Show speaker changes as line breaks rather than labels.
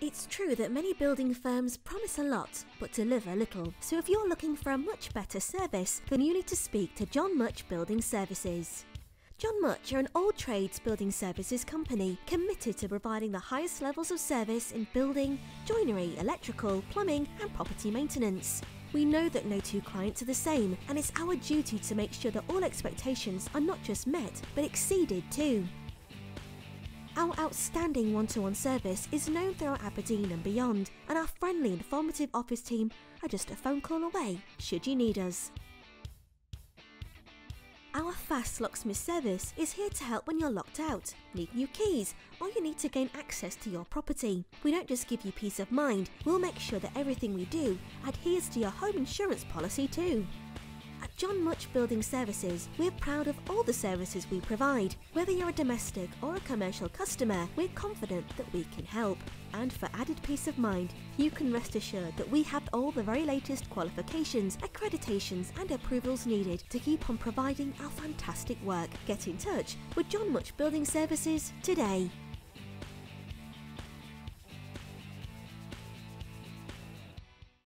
It's true that many building firms promise a lot, but deliver little. So if you're looking for a much better service, then you need to speak to John Mutch Building Services. John Mutch are an all-trades building services company committed to providing the highest levels of service in building, joinery, electrical, plumbing and property maintenance. We know that no two clients are the same, and it's our duty to make sure that all expectations are not just met, but exceeded too. Our outstanding one-to-one service is known throughout Aberdeen and beyond, and our friendly, informative office team are just a phone call away should you need us. Our fast locksmith service is here to help when you're locked out, need new keys, or you need to gain access to your property. We don't just give you peace of mind, we'll make sure that everything we do adheres to your home insurance policy too. At John Mutch Building Services, we're proud of all the services we provide. Whether you're a domestic or a commercial customer, we're confident that we can help. And for added peace of mind, you can rest assured that we have all the very latest qualifications, accreditations and approvals needed to keep on providing our fantastic work. Get in touch with John Mutch Building Services today.